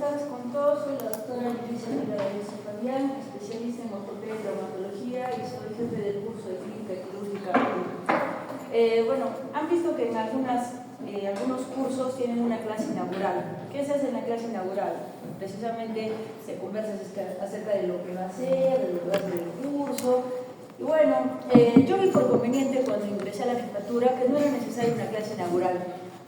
todas, con todos. Soy la doctora Elisa Fabián, especialista en ortopedia y traumatología y soy jefe del curso de clínica quirúrgica. Bueno, han visto que en algunos cursos tienen una clase inaugural. ¿Qué se hace en la clase inaugural? Precisamente se conversa acerca de lo que va a ser, de lo que va a ser el curso. Y bueno, yo vi por conveniente cuando ingresé a la jefatura que no era necesaria una clase inaugural,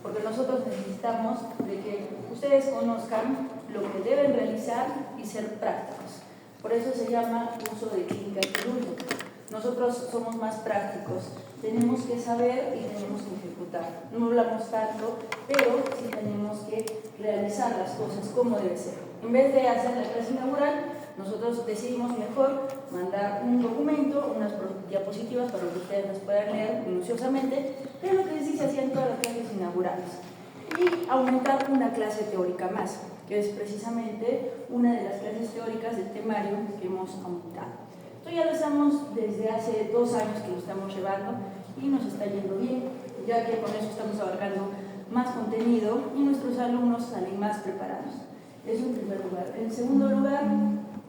porque nosotros necesitamos de que ustedes conozcan lo que deben realizar y ser prácticos. Por eso se llama curso de clínica quirúrgica. Nosotros somos más prácticos, tenemos que saber y tenemos que ejecutar. No hablamos tanto, pero sí tenemos que realizar las cosas como debe ser. En vez de hacer la clase inaugural, nosotros decidimos mejor mandar un documento, unas diapositivas para que ustedes las puedan leer minuciosamente, que es lo que sí se hacía en todas las clases inaugurales, y aumentar una clase teórica más, que es precisamente una de las clases teóricas del temario que hemos aumentado. Esto ya lo estamos desde hace 2 años que lo estamos llevando y nos está yendo bien, ya que con eso estamos abarcando más contenido y nuestros alumnos salen más preparados. Eso en primer lugar. En segundo lugar,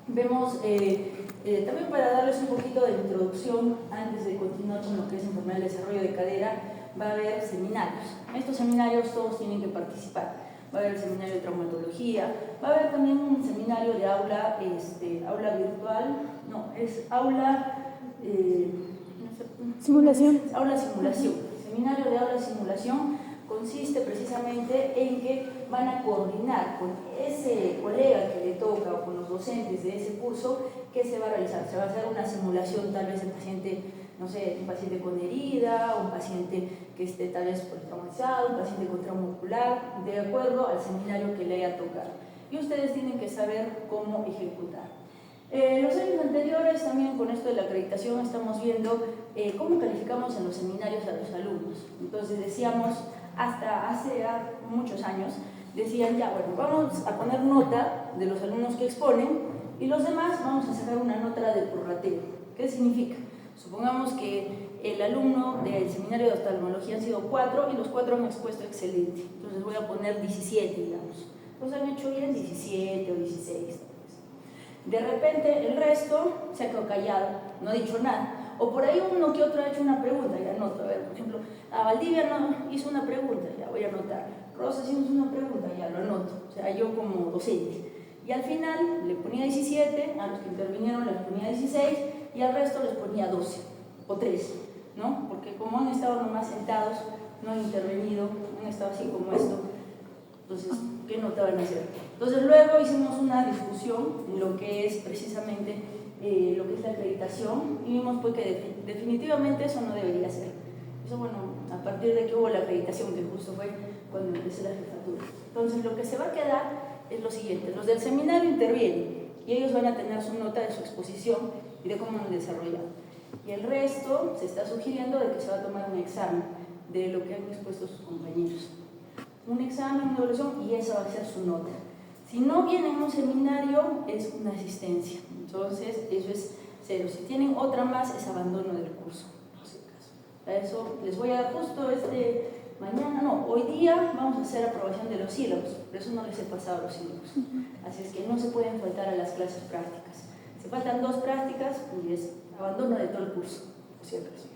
vemos también para darles un poquito de introducción antes de continuar con lo que es enfermedad del desarrollo de cadera, va a haber seminarios. En estos seminarios todos tienen que participar. Va a haber el seminario de traumatología, va a haber también un seminario de aula virtual, no, es aula simulación. Aula simulación. El seminario de aula simulación consiste precisamente en que van a coordinar con ese colega que le toca o con los docentes de ese curso que se va a realizar. Se va a hacer una simulación tal vez del paciente, no sé, un paciente con herida, un paciente que esté tal vez traumatizado, un paciente con trauma ocular, de acuerdo al seminario que le haya tocado. Y ustedes tienen que saber cómo ejecutar. Los años anteriores también con esto de la acreditación estamos viendo cómo calificamos en los seminarios a los alumnos. Entonces decíamos, hasta hace muchos años, decían ya, bueno, vamos a poner nota de los alumnos que exponen y los demás vamos a sacar una nota de prorrateo. ¿Qué significa? Supongamos que el alumno del seminario de oftalmología han sido 4 y los 4 han expuesto excelente. Entonces voy a poner 17, digamos. Pues han hecho bien 17 o 16. De repente el resto se ha quedado callado, no ha dicho nada. O por ahí uno que otro ha hecho una pregunta, ya anoto. A ver, por ejemplo, a Valdivia no hizo una pregunta, ya voy a anotar. Rosa hizo una pregunta, ya lo anoto. O sea, yo como docente. Y al final le ponía 17, a los que intervinieron les ponía 16 y al resto les ponía 12 o 13, ¿no? Porque como han estado nomás sentados, no han intervenido, han estado así como esto, entonces, ¿qué nota van a hacer? Entonces luego hicimos una discusión en lo que es precisamente lo que es la acreditación y vimos pues que definitivamente eso no debería ser. Eso, bueno, a partir de que hubo la acreditación, que justo fue cuando empecé la jefatura. Entonces lo que se va a quedar es lo siguiente: los del seminario intervienen y ellos van a tener su nota de su exposición y de cómo han desarrollado. Y el resto se está sugiriendo de que se va a tomar un examen de lo que han expuesto sus compañeros. Un examen, una evaluación y esa va a ser su nota. Si no vienen a un seminario es una asistencia, entonces eso es 0. Si tienen otra más es abandono del curso, por si acaso. A eso les voy a dar justo hoy día vamos a hacer aprobación de los sílabos, por eso no les he pasado los sílabos. Así es que no se pueden faltar a las clases prácticas. Si faltan 2 prácticas y es abandono de todo el curso, por si acaso.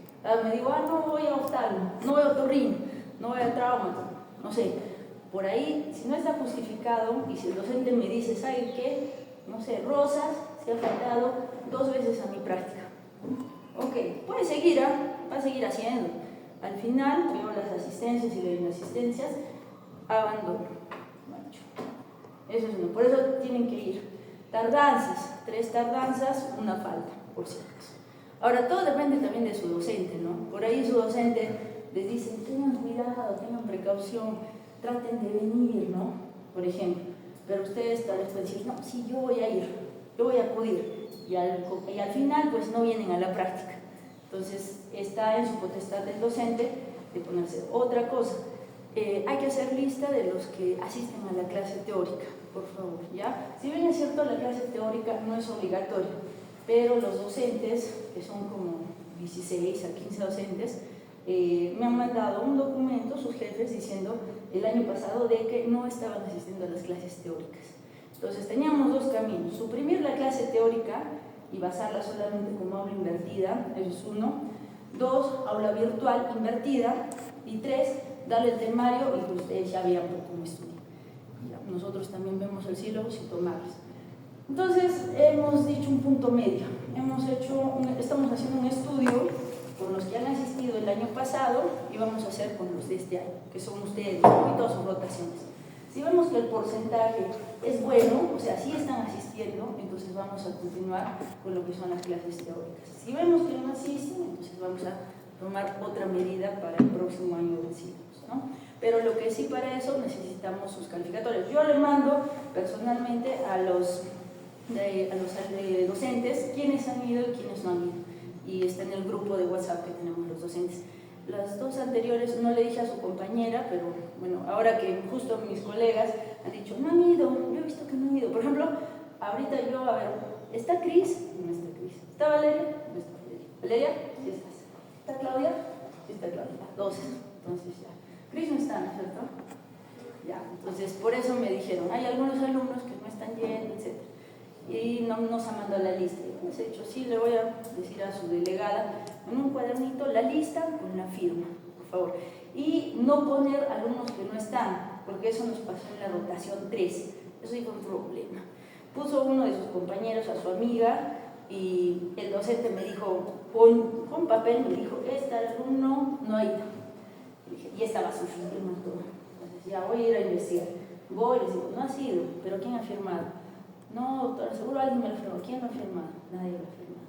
Me digo, no voy a oftalmo, no voy a otorrino, no voy a trauma. No sé, por ahí, si no está justificado y si el docente me dice, ¿sabe qué? No sé, Rosas se ha faltado 2 veces a mi práctica. Ok, puede seguir, va a seguir haciendo. Al final, veo las asistencias y las inasistencias, abandono. Eso es uno, por eso tienen que ir. Tardanzas, 3 tardanzas, una falta, por si acaso. Ahora, todo depende también de su docente, ¿no? Por ahí su docente les dicen, tengan cuidado, tengan precaución, traten de venir, ¿no? Por ejemplo, pero ustedes tal vez pueden decir, no, sí, yo voy a ir, yo voy a acudir, y al final pues no vienen a la práctica. Entonces está en su potestad del docente de ponerse. Otra cosa, hay que hacer lista de los que asisten a la clase teórica, por favor, ¿ya? Si bien es cierto, la clase teórica no es obligatoria, pero los docentes, que son como 16 a 15 docentes, me han mandado un documento, sus jefes, diciendo el año pasado de que no estaban asistiendo a las clases teóricas. Entonces teníamos dos caminos: suprimir la clase teórica y basarla solamente como aula invertida, eso es uno; dos, aula virtual invertida; y tres, darle el temario, y pues ustedes ya veían cómo estudiar. Nosotros también vemos el sílabus y tomarlos. Entonces hemos dicho un punto medio, estamos haciendo un estudio con los que han asistido el año pasado y vamos a hacer con los de este año, que son ustedes, y todas sus rotaciones. Si vemos que el porcentaje es bueno, o sea, sí están asistiendo, entonces vamos a continuar con lo que son las clases teóricas. Si vemos que no asisten, entonces vamos a tomar otra medida para el próximo año del sílabus, ¿no? Pero lo que sí, para eso necesitamos sus calificatorios. Yo le mando personalmente a los docentes quiénes han ido y quiénes no han ido, y está en el grupo de WhatsApp que tenemos los docentes. Las dos anteriores no le dije a su compañera, pero bueno, ahora que justo mis colegas han dicho no han ido, yo he visto que no han ido. Por ejemplo, ahorita yo, a ver, ¿está Cris? No está Cris. ¿Está Valeria? No está Valeria. ¿Valeria? Sí estás. ¿Está Claudia? Sí está Claudia. Dos. Entonces ya. Cris no está, ¿no es cierto? Ya, entonces por eso me dijeron, hay algunos alumnos que no están yendo, etc. Y no nos ha mandado la lista. Y les he dicho, sí, le voy a decir a su delegada en un cuadernito la lista con la firma, por favor. Y no poner alumnos que no están, porque eso nos pasó en la rotación 3. Eso sí fue un problema. Puso uno de sus compañeros a su amiga y el docente me dijo, con papel, me dijo, este alumno no ha ido. Y estaba su firma todo. Entonces ya voy a ir a investigar. Voy y les digo, no ha sido, pero ¿quién ha firmado? No, doctora, seguro alguien me lo firmó. ¿Quién lo ha firmado? Nadie lo ha firmado.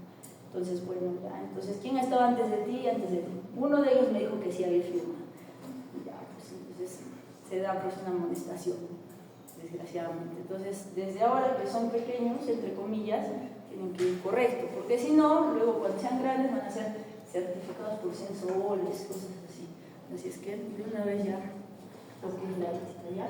Entonces, bueno, ya, entonces, ¿quién ha estado antes de ti y antes de ti? Uno de ellos me dijo que sí había firmado. Ya, pues entonces se da pues una amonestación, desgraciadamente. Entonces, desde ahora que son pequeños, entre comillas, tienen que ir correcto, porque si no, luego cuando sean grandes van a ser certificados por censoles, cosas así. Así es que de una vez ya, porque es la lista ya.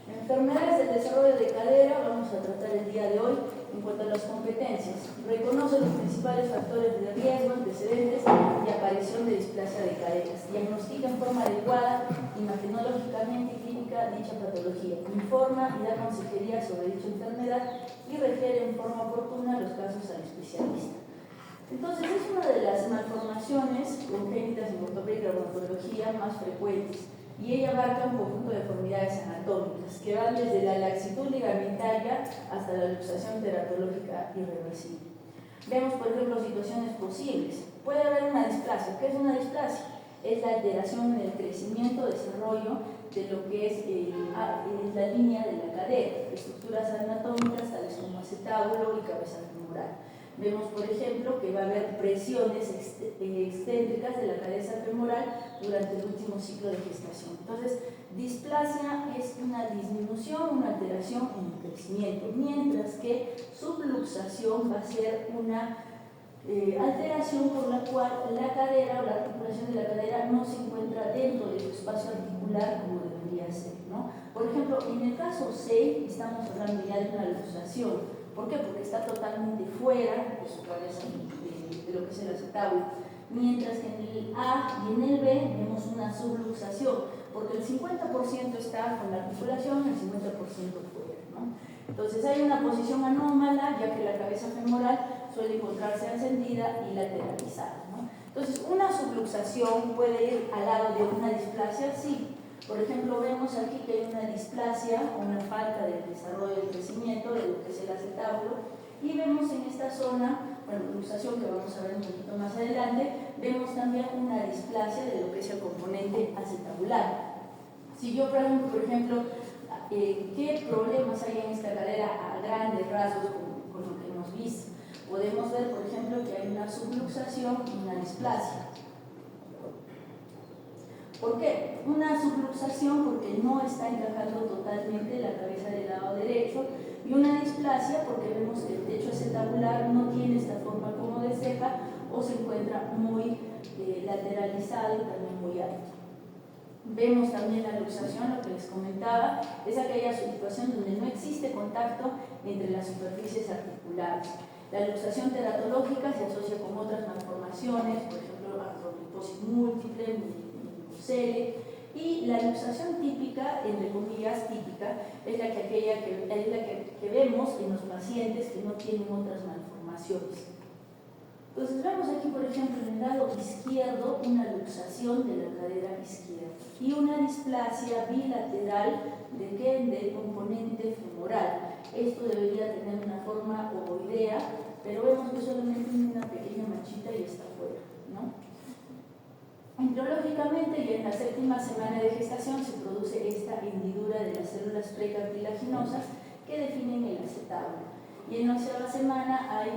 Enfermedades del desarrollo de cadera, vamos a tratar el día de hoy en cuanto a las competencias. Reconoce los principales factores de riesgo, antecedentes y aparición de displasia de caderas. Diagnostica en forma adecuada, imagenológicamente y clínica dicha patología. Informa y da consejería sobre dicha enfermedad y refiere en forma oportuna los casos al especialista. Entonces, es una de las malformaciones congénitas en ortopedia y reumatología más frecuentes, y ella abarca un conjunto de deformidades anatómicas que van desde la laxitud ligamentaria hasta la luxación teratológica irreversible. Vemos, por ejemplo, situaciones posibles. Puede haber una displasia. ¿Qué es una displasia? Es la alteración del crecimiento, desarrollo de lo que es la línea de la cadera, estructuras anatómicas tales como acetábulo y cabeza femoral. Vemos, por ejemplo, que va a haber presiones excéntricas de la cabeza femoral durante el último ciclo de gestación. Entonces, displasia es una disminución, una alteración en el crecimiento, mientras que subluxación va a ser una alteración por la cual la cadera o la articulación de la cadera no se encuentra dentro de su espacio articular como debería ser, ¿no? Por ejemplo, en el caso C estamos hablando ya de una luxación. ¿Por qué? Porque está totalmente fuera de su cabeza, de lo que es el acetábulo. Mientras que en el A y en el B vemos una subluxación, porque el 50% está con la articulación y el 50% fuera, ¿no? Entonces hay una posición anómala, ya que la cabeza femoral suele encontrarse ascendida y lateralizada, ¿no? Entonces, una subluxación puede ir al lado de una displasia, sí. Por ejemplo, vemos aquí que hay una displasia, una falta de desarrollo del crecimiento de lo que es el acetábulo, y vemos en esta zona, bueno, luxación que vamos a ver un poquito más adelante, vemos también una displasia de lo que es el componente acetabular. Si yo pregunto, por ejemplo, ¿qué problemas hay en esta cadera a grandes rasgos con lo que hemos visto? Podemos ver, por ejemplo, que hay una subluxación y una displasia. ¿Por qué? Una subluxación porque no está encajando totalmente la cabeza del lado derecho, y una displasia porque vemos que el techo acetabular no tiene esta forma como de ceja o se encuentra muy lateralizado y también muy alto. Vemos también la luxación, lo que les comentaba, es aquella situación donde no existe contacto entre las superficies articulares. La luxación teratológica se asocia con otras malformaciones, por ejemplo, artrogriposis múltiple, Y la luxación típica, entre comillas típica, es la que vemos en los pacientes que no tienen otras malformaciones. Entonces vemos aquí, por ejemplo, en el lado izquierdo una luxación de la cadera izquierda y una displasia bilateral del componente femoral. Esto debería tener una forma ovoidea, pero vemos que solamente tiene una pequeña manchita y está fuera, ¿no? Embriológicamente y en la 7ª semana de gestación se produce esta hendidura de las células precartilaginosas que definen el acetábulo. Y en la 11ª semana hay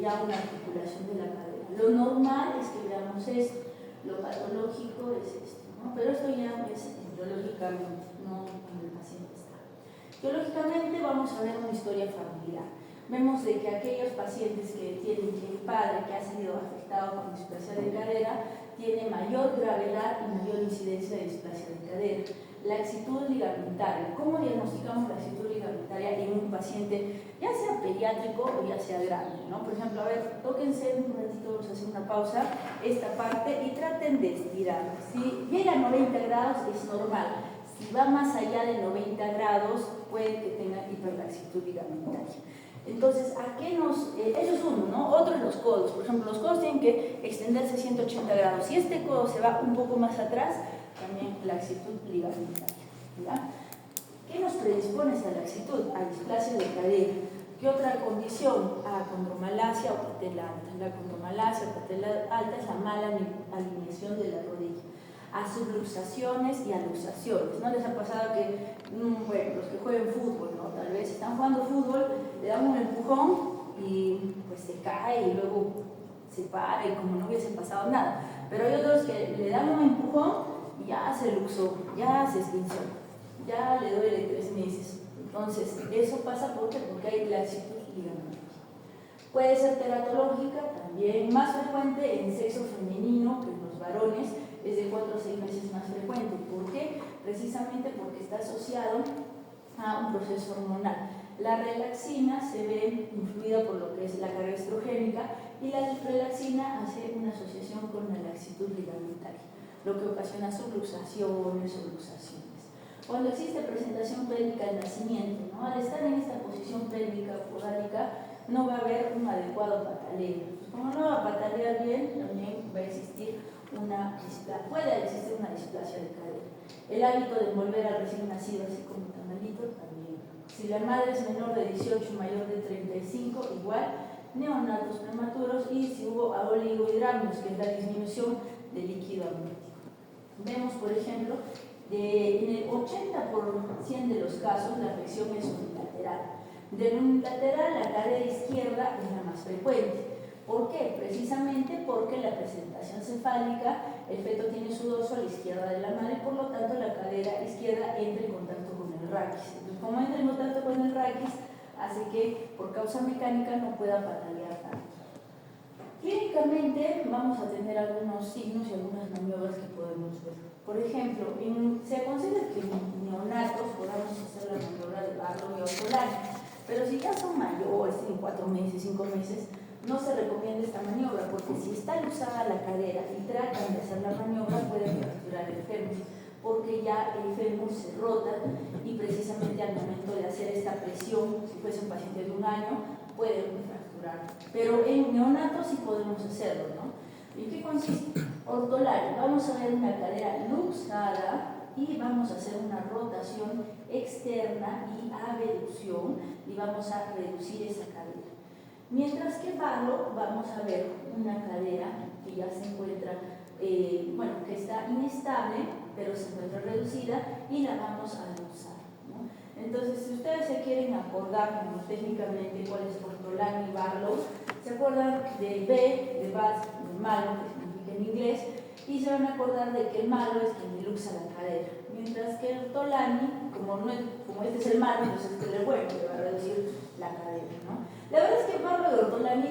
ya una articulación de la cadera. Lo normal es que veamos esto, lo patológico es esto, ¿no? Pero esto ya es embriológicamente, no cuando el paciente está. Biológicamente vamos a ver una historia familiar. Vemos de que aquellos pacientes que tienen el padre que ha sido afectado con displasia de cadera tiene mayor gravedad y mayor incidencia de displasia de cadera. Laxitud ligamentaria. ¿Cómo diagnosticamos laxitud ligamentaria en un paciente, ya sea pediátrico o ya sea grande, ¿no? Por ejemplo, a ver, tóquense un ratito, vamos a hacer una pausa, esta parte, y traten de estirar. Si llega a 90 grados es normal. Si va más allá de 90 grados, puede que tenga hiperlaxitud ligamentaria. Entonces, ¿a qué nos...? Eso es uno, ¿no? Otro es los codos. Por ejemplo, los codos tienen que extenderse 180 grados. Si este codo se va un poco más atrás, también laxitud ligamentaria, ¿ya? ¿Qué nos predispone a esta laxitud? A displasia de cadera. ¿Qué otra condición? A condromalacia o patela alta. La condromalacia o patela alta es la mala alineación de la rodilla. A subluxaciones y a luxaciones. ¿No les ha pasado que, bueno, los que juegan fútbol, ¿no? Tal vez están jugando fútbol, le dan un empujón y pues se cae y luego se para y como no hubiese pasado nada. Pero hay otros que le dan un empujón y ya se luxó, ya se esguinzó, ya le duele 3 meses. Entonces, eso pasa porque hay laxitud ligamentaria. Puede ser teratológica, también más frecuente en sexo femenino que en los varones, es de 4 a 6 meses más frecuente. ¿Por qué? Precisamente porque está asociado a un proceso hormonal. La relaxina se ve influida por lo que es la carga estrogénica y la relaxina hace una asociación con la laxitud ligamentaria, lo que ocasiona subluxaciones o luxaciones. Cuando existe presentación pélvica al nacimiento, ¿no? Al estar en esta posición pélvica podálica, no va a haber un adecuado pataleo. Pues como no va a patalear bien, también va a existir puede existir una displasia de cadera. El hábito de envolver al recién nacido así como tamalito también. Si la madre es menor de 18 y mayor de 35, igual, neonatos prematuros, y si hubo oligohidramios, que es la disminución del líquido amniótico. Vemos, por ejemplo, en el 80% de los casos la afección es unilateral. De unilateral, la cadera izquierda es la más frecuente. ¿Por qué? Precisamente porque la presentación cefálica, el feto tiene su dorso a la izquierda de la madre, por lo tanto la cadera izquierda entra en contacto con el raquis. Entonces, como entra en contacto con el raquis, hace que por causa mecánica no pueda patalear tanto. Clínicamente vamos a tener algunos signos y algunas maniobras que podemos ver. Por ejemplo, se aconseja que en neonatos podamos hacer la maniobra de Barlow y Ortolani, pero si ya son mayores, tienen 4 meses, 5 meses, no se recomienda esta maniobra, porque si está luxada la cadera y tratan de hacer la maniobra, pueden fracturar el fémur, porque ya el fémur se rota y precisamente al momento de hacer esta presión, si fuese un paciente de 1 año, pueden fracturar. Pero en neonatos sí podemos hacerlo, ¿no? ¿Y qué consiste? Ortolari. Vamos a ver una cadera luxada y vamos a hacer una rotación externa y abducción y vamos a reducir esa cadera. Mientras que Barlow vamos a ver una cadera que ya se encuentra, que está inestable, pero se encuentra reducida y la vamos a luxar, ¿no? Entonces, si ustedes se quieren acordar técnicamente cuál es Ortolani y Barlow, se acuerdan del B, de Bad, de malo, que significa en inglés, y se van a acordar de que el malo es quien luxa la cadera, mientras que el Ortolani, como este es el malo, entonces este es el bueno, que va a reducir la cadera, ¿no? La verdad es que Barlow y Ortolani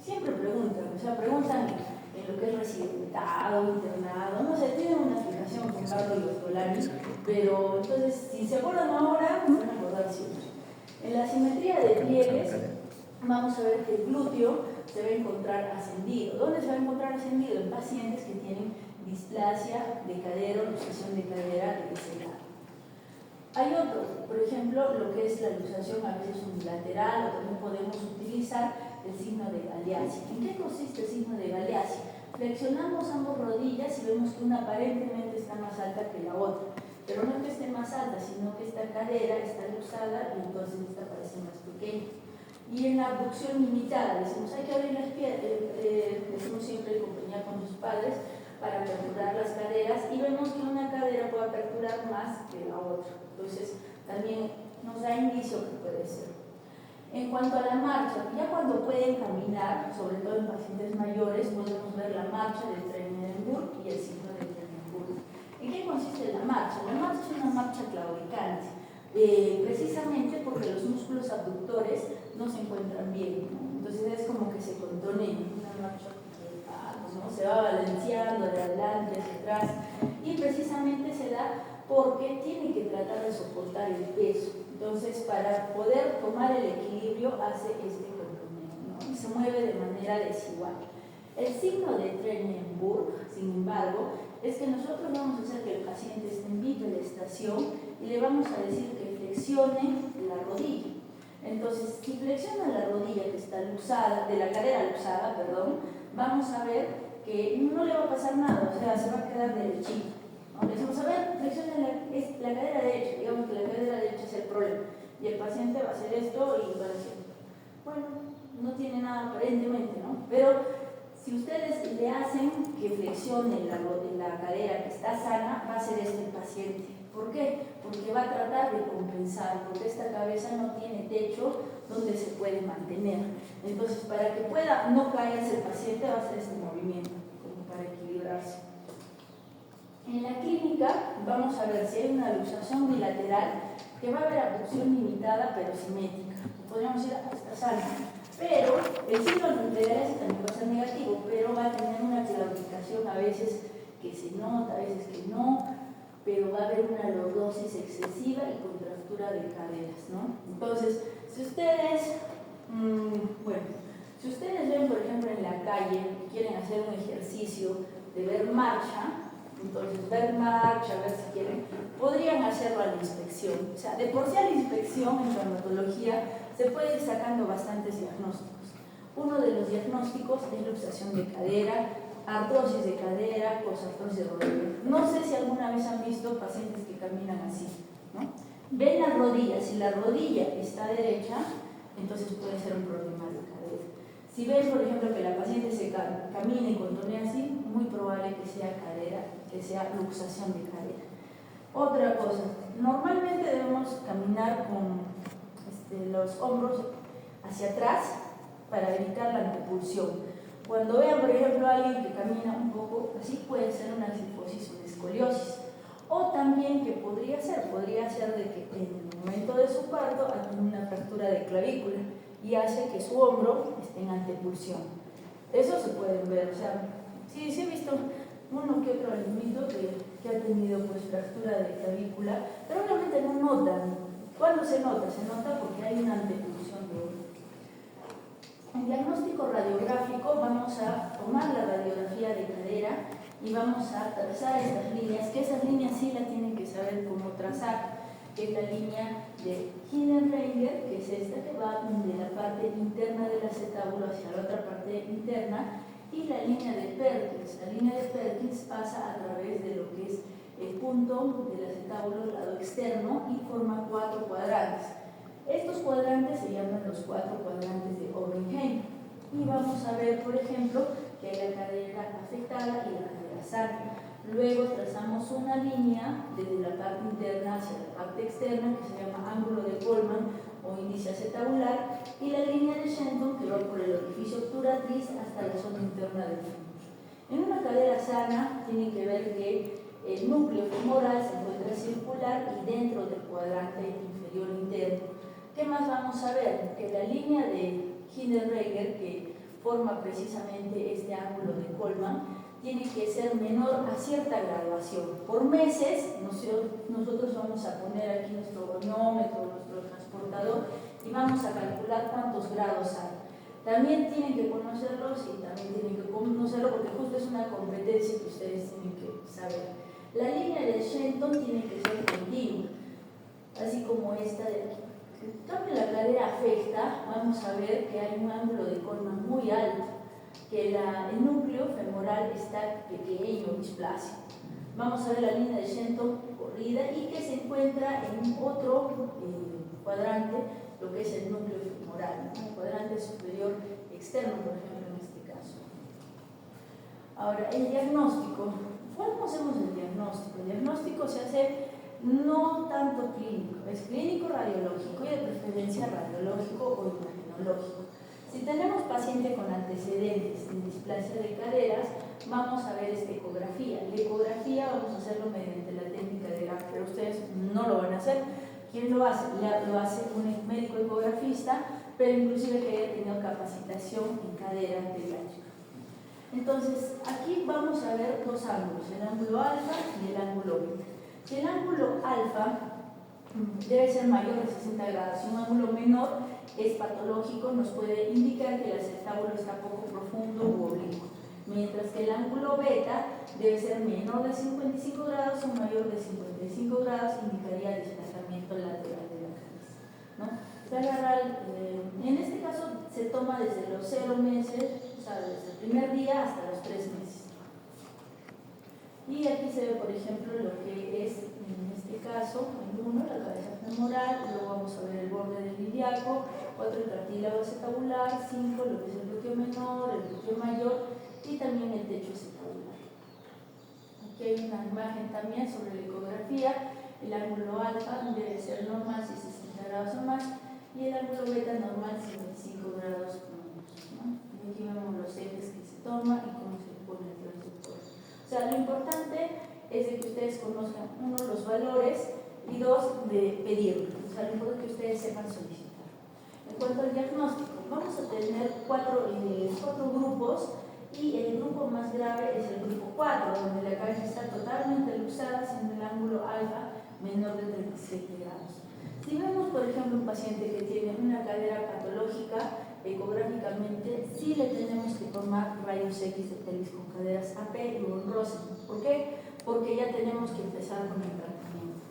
siempre preguntan en lo que es residentado, internado, no sé, tienen una explicación con Barlow y Ortolani, pero entonces, si se acuerdan ahora, se van a acordar siempre. En la simetría de pliegues, vamos a ver que el glúteo se va a encontrar ascendido. ¿Dónde se va a encontrar ascendido? En pacientes que tienen displasia de cadera o luxación de cadera de ese lado. Hay otros, por ejemplo, lo que es la luxación a veces unilateral, o también podemos utilizar el signo de Galeazzi. ¿En qué consiste el signo de Galeazzi? Flexionamos ambas rodillas y vemos que una aparentemente está más alta que la otra, pero no es que esté más alta, sino que esta cadera está luxada y entonces esta parece más pequeña. Y en la abducción limitada, decimos, hay que abrir las piernas, decimos siempre en compañía con sus padres, para aperturar las caderas, y vemos que una cadera puede aperturar más que la otra. Entonces, también nos da indicio que puede ser. En cuanto a la marcha, ya cuando pueden caminar, sobre todo en pacientes mayores, podemos ver la marcha de Trendelenburg y el signo de Trendelenburg. ¿En qué consiste la marcha? La marcha es una marcha claudicante, precisamente porque los músculos abductores no se encuentran bien, ¿no? Entonces es como que se contonea, una marcha, ¿no? Se va balanceando de adelante hacia atrás, y precisamente se da porque tiene que tratar de soportar el peso. Entonces, para poder tomar el equilibrio, hace este contoneo, ¿no? Y se mueve de manera desigual. El signo de Trendelenburg, sin embargo, es que nosotros vamos a hacer que el paciente esté en bipedestación y le vamos a decir que flexione la rodilla. Entonces, si flexiona la rodilla que está luxada, de la cadera luxada, perdón, vamos a ver que no le va a pasar nada, o sea, se va a quedar derechito. ¿No? Le decimos, a ver, flexiona la cadera derecha, digamos que la cadera derecha es el problema, y el paciente va a hacer esto y va a decir, bueno, no tiene nada aparentemente, ¿no? Pero si ustedes le hacen que flexione la cadera que está sana, va a ser este el paciente. ¿Por qué? Porque va a tratar de compensar, porque esta cabeza no tiene techo donde se puede mantener. Entonces, para que pueda no caerse el paciente, va a hacer este movimiento, como para equilibrarse. En la clínica vamos a ver si hay una luxación bilateral, que va a haber abducción limitada pero simétrica. Podríamos decir, está sana. Pero el signo de Galeazzi también va a ser negativo, pero va a tener una claudicación a veces que se nota, a veces que no, pero va a haber una lordosis excesiva y contractura de caderas, ¿no? Entonces, si ustedes, si ustedes ven, por ejemplo, en la calle y quieren hacer un ejercicio de ver marcha, entonces ver marcha, ver si quieren, podrían hacerlo a la inspección. O sea, de por sí a la inspección en traumatología se puede ir sacando bastantes diagnósticos. Uno de los diagnósticos es luxación de cadera, artrosis de cadera, posartrosis de rodilla. No sé si alguna vez han visto pacientes que caminan así, ¿no? Ven la rodilla, si la rodilla está derecha, entonces puede ser un problema de cadera. Si ven, por ejemplo, que la paciente se camina y contonea así, muy probable que sea cadera, que sea luxación de cadera. Otra cosa, normalmente debemos caminar con los hombros hacia atrás para evitar la antepulsión. Cuando vean, por ejemplo, a alguien que camina un poco así, puede ser una cifosis o una escoliosis. O también que podría ser de que en el momento de su parto ha tenido una fractura de clavícula y hace que su hombro esté en antepulsión. Eso se puede ver, o sea, sí he visto uno que otro alumnito que ha tenido pues fractura de clavícula, pero realmente no notan. ¿Cuándo se nota? Se nota porque hay una antepulsión de hombro. En diagnóstico radiográfico vamos a tomar la radiografía de cadera y vamos a trazar estas líneas, que esas líneas sí las tienen que saber cómo trazar, que es la línea de Hidenrenger, que es esta que va de la parte interna del acetábulo hacia la otra parte interna, y la línea de Perkins. La línea de Perkins pasa a través de lo que es el punto del acetábulo al lado externo y forma 4 cuadrantes. Estos cuadrantes se llaman los 4 cuadrantes de Oppenheim. Y vamos a ver, por ejemplo, que hay la cadera afectada y la cadera sana. Luego trazamos una línea desde la parte interna hacia la parte externa que se llama ángulo de Coleman o índice acetabular, y la línea de Shenton que va por el orificio obturatriz hasta la zona interna del fémur. En una cadera sana tienen que ver que el núcleo femoral se encuentra circular y dentro del cuadrante inferior interno. ¿Qué más vamos a ver? Que la línea de Hidenrenger, que forma precisamente este ángulo de Coleman, tiene que ser menor a cierta graduación. Por meses, nosotros vamos a poner aquí nuestro goniómetro, nuestro transportador, y vamos a calcular cuántos grados hay. También tienen que conocerlos y también tienen que conocerlo porque justo es una competencia que ustedes tienen que saber. La línea de Shenton tiene que ser continua, así como esta de aquí. En cambio la cadera afecta, vamos a ver que hay un ángulo de Coleman muy alto, que el núcleo femoral está pequeño, displásico. Vamos a ver la línea de Shenton corrida y que se encuentra en otro cuadrante, lo que es el núcleo femoral, ¿no? El cuadrante superior externo, por ejemplo, en este caso. Ahora, el diagnóstico. ¿Cómo hacemos el diagnóstico? El diagnóstico se hace no tanto clínico, es clínico radiológico y de preferencia radiológico o imagenológico. Si tenemos paciente con antecedentes en displasia de caderas, vamos a ver ecografía. La ecografía vamos a hacerlo mediante la técnica de GAP, pero ustedes no lo van a hacer. ¿Quién lo hace? Lo hace un médico ecografista, pero inclusive que haya tenido capacitación en cadera pediátrica. Entonces, aquí vamos a ver dos ángulos, el ángulo alfa y el ángulo beta. Si el ángulo alfa debe ser mayor de 60 grados, si un ángulo menor es patológico, nos puede indicar que el acetábulo está poco profundo u oblicuo, mientras que el ángulo beta debe ser menor de 55 grados o mayor de 55 grados, indicaría desplazamiento lateral de la cabeza, ¿no? En este caso se toma desde los 0 meses, o sea, desde el primer día hasta los 3 meses. Y aquí se ve, por ejemplo, lo que es, en este caso, el 1, la cabeza femoral, luego vamos a ver el borde del ilíaco, 4, el cartílago acetabular, 5, lo que es el glúteo menor, el glúteo mayor y también el techo acetabular. Aquí hay una imagen también sobre la ecografía, el ángulo alfa debe ser normal si 60 grados o más, y el ángulo beta normal 55 grados o menos, ¿no? Y aquí vemos los ejes que se toma y cómo se pone el transductor. O sea, lo importante es de que ustedes conozcan, uno, los valores y dos, de pedirlo. O sea, lo importante es que ustedes sepan solicitar. En cuanto al diagnóstico, vamos a tener cuatro grupos y el grupo más grave es el grupo 4, donde la cabeza está totalmente luxada, siendo el ángulo alfa menor de 37 grados. Si vemos, por ejemplo, un paciente que tiene una cadera patológica, ecográficamente sí le tenemos que tomar rayos X de pelvis con caderas AP y von Rosen. ¿Por qué? Porque ya tenemos que empezar con el tratamiento.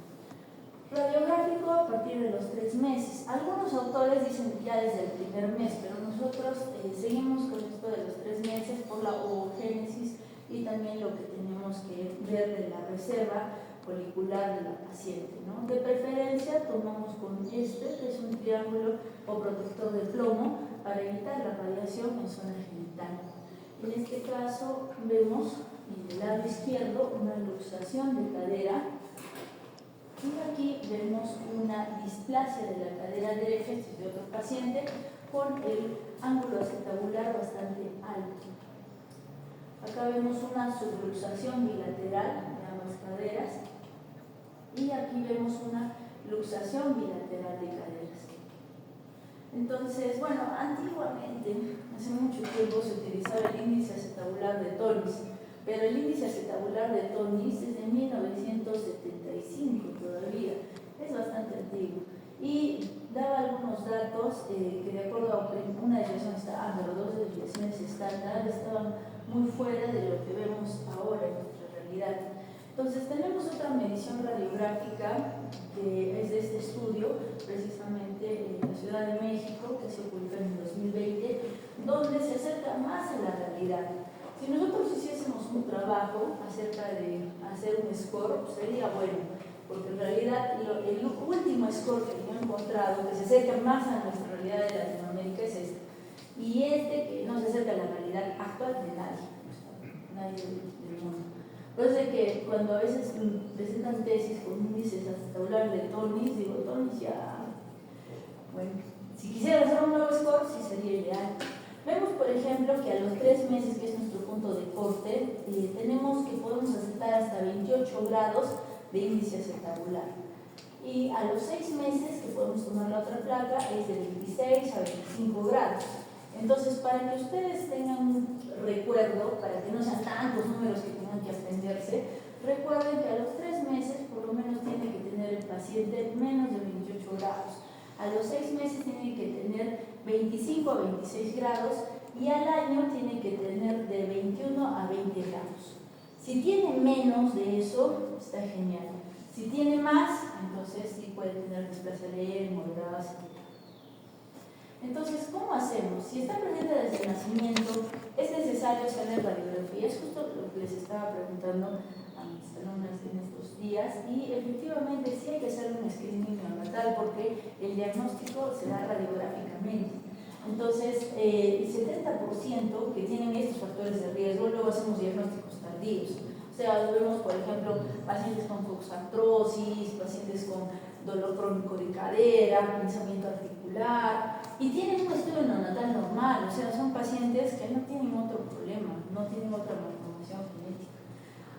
Radiográfico a partir de los 3 meses. Algunos autores dicen ya desde el primer mes, pero nosotros seguimos con esto de los 3 meses por la ovogénesis y también lo que tenemos que ver de la reserva folicular de la paciente, ¿no? De preferencia tomamos con que es un triángulo o protector de plomo para evitar la radiación en zona genital. En este caso vemos en el lado izquierdo una luxación de cadera y aquí vemos una displasia de la cadera derecha, este es de otro paciente, con el ángulo acetabular bastante alto. Acá vemos una subluxación bilateral de ambas caderas y aquí vemos una luxación bilateral de caderas. Entonces, bueno, antiguamente, hace mucho tiempo se utilizaba el índice acetabular de Tonis, pero el índice acetabular de Tonis es de 1975 todavía, es bastante antiguo y daba algunos datos que de acuerdo a una desviación estándar o dos desviaciones estándar estaban muy fuera de lo que vemos ahora en nuestra realidad. Entonces tenemos otra medición radiográfica que es de este estudio, precisamente en la Ciudad de México, que se publicó en el 2020, donde se acerca más a la realidad. Si nosotros hiciésemos un trabajo acerca de hacer un score, sería bueno, porque en realidad el último score que yo he encontrado, que se acerca más a nuestra realidad de Latinoamérica, es este. Y este que no se acerca a la realidad actual de nadie del mundo. Por eso es que cuando a veces presentan tesis con índices acetabular de Tonis, digo, Tonis ya, bueno, si quisiera hacer un nuevo score, sí sería ideal. Vemos, por ejemplo, que a los 3 meses, que es nuestro punto de corte, tenemos que podemos aceptar hasta 28 grados de índice acetabular. Y a los 6 meses, que podemos tomar la otra placa, es de 26 a 25 grados. Entonces, para que ustedes tengan un recuerdo, para que no sean tantos números que tengan que aprenderse, recuerden que a los 3 meses por lo menos tiene que tener el paciente menos de 28 grados. A los 6 meses tiene que tener 25 a 26 grados y al año tiene que tener de 21 a 20 grados. Si tiene menos de eso, está genial. Si tiene más, entonces sí puede tener displasia leve, moderada, severa. Entonces, ¿cómo hacemos? Si está presente desde el nacimiento, es necesario hacerle radiografía. Es justo lo que les estaba preguntando a mis alumnas en estos días. Y efectivamente sí hay que hacer un screening neonatal porque el diagnóstico se da radiográficamente. Entonces, el 70% que tienen estos factores de riesgo, luego hacemos diagnósticos tardíos. O sea, vemos, por ejemplo, pacientes con coxartrosis, pacientes con dolor crónico de cadera, pinzamiento articular, y tienen un estudio neonatal normal, o sea, son pacientes que no tienen otro problema, no tienen otra malformación genética.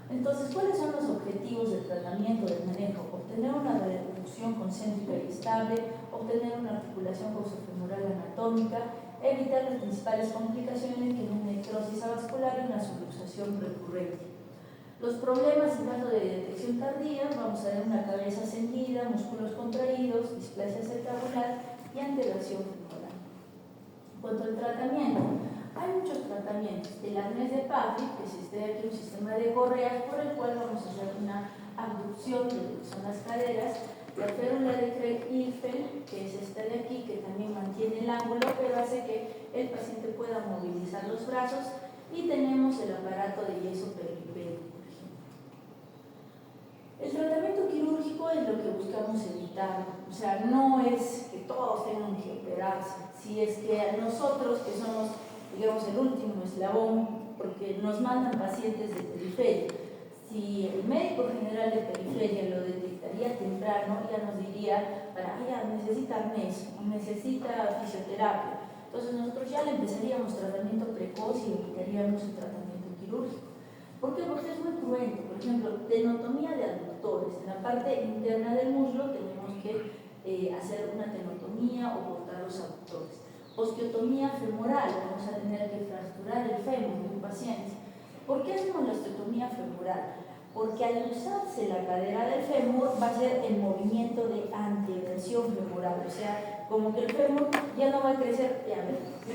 Entonces, ¿cuáles son los objetivos del tratamiento, del manejo? Obtener una reducción concéntrica y estable, obtener una articulación coxofemoral anatómica, evitar las principales complicaciones que es una necrosis avascular y una subluxación recurrente. Los problemas en caso de detección tardía, vamos a ver una cabeza ascendida, músculos contraídos, displasia acetabular y antelación femoral. En cuanto al tratamiento, hay muchos tratamientos. El arnés de Patrick, que existe aquí un sistema de correas por el cual vamos a hacer una abducción de lo que son las caderas. La férula de Craig-Ilfeld, que es esta de aquí, que también mantiene el ángulo, pero hace que el paciente pueda movilizar los brazos. Y tenemos el aparato de yeso peripédico. El tratamiento quirúrgico es lo que buscamos evitar, o sea, no es que todos tengan que operarse, si es que nosotros que somos, digamos, el último eslabón, porque nos mandan pacientes de periferia, si el médico general de periferia lo detectaría temprano, ya nos diría, ya necesita arnés, necesita fisioterapia, entonces nosotros ya le empezaríamos tratamiento precoz y evitaríamos el tratamiento quirúrgico. ¿Por qué? Porque es muy cruento. Por ejemplo, tenotomía de aductores. En la parte interna del muslo tenemos que hacer una tenotomía o cortar los aductores. Osteotomía femoral. Vamos a tener que fracturar el fémur de un paciente. ¿Por qué hacemos la osteotomía femoral? Porque al usarse la cadera del fémur va a ser el movimiento de anteversión femoral. O sea, como que el fémur ya no va a crecer, ya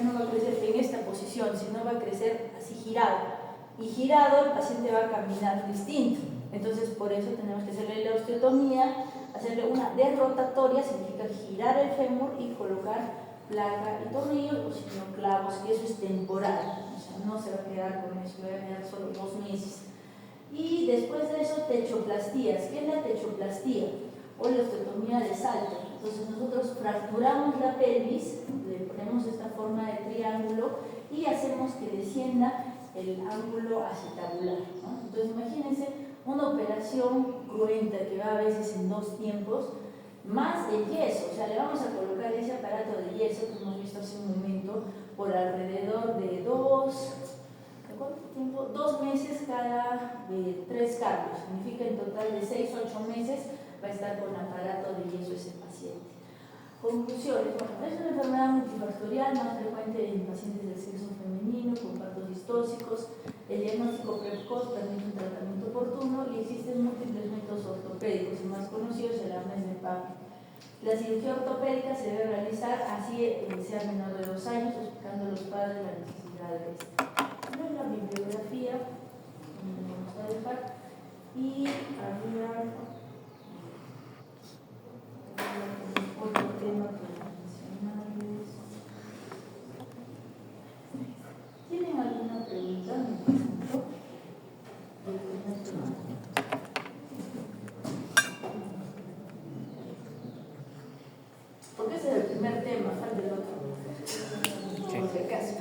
no va a crecer en esta posición, sino va a crecer así girado. Y girado el paciente va a caminar distinto. Entonces por eso tenemos que hacerle la osteotomía, hacerle una derrotatoria, significa girar el fémur y colocar placa y tornillos, o si no clavos, que eso es temporal, o sea, no se va a quedar con eso, va a quedar solo 2 meses. Y después de eso, techoplastías. ¿Qué es la techoplastía? O la osteotomía de salto. Entonces nosotros fracturamos la pelvis, le ponemos esta forma de triángulo y hacemos que descienda el ángulo acetabular, ¿no? Entonces imagínense una operación cruenta que va a veces en 2 tiempos, más el yeso, o sea, le vamos a colocar ese aparato de yeso que hemos visto hace un momento por alrededor de 2 meses cada 3 cambios, significa en total de 6 a 8 meses va a estar con aparato de yeso ese paciente. Conclusiones. Bueno, es una enfermedad multifactorial más frecuente en pacientes del sexo femenino con partos distóxicos. El diagnóstico precoz permite un tratamiento oportuno y existen múltiples métodos ortopédicos, el más conocido es el arnés de Patrick. La cirugía ortopédica se debe realizar así sea menor de 2 años, explicando a los padres la necesidad de esto. En la bibliografía, vamos a dejar, y había otro tema que mencionarles. ¿Tienen alguna pregunta? Porque ese es el primer tema, falta el otro. Por si acaso.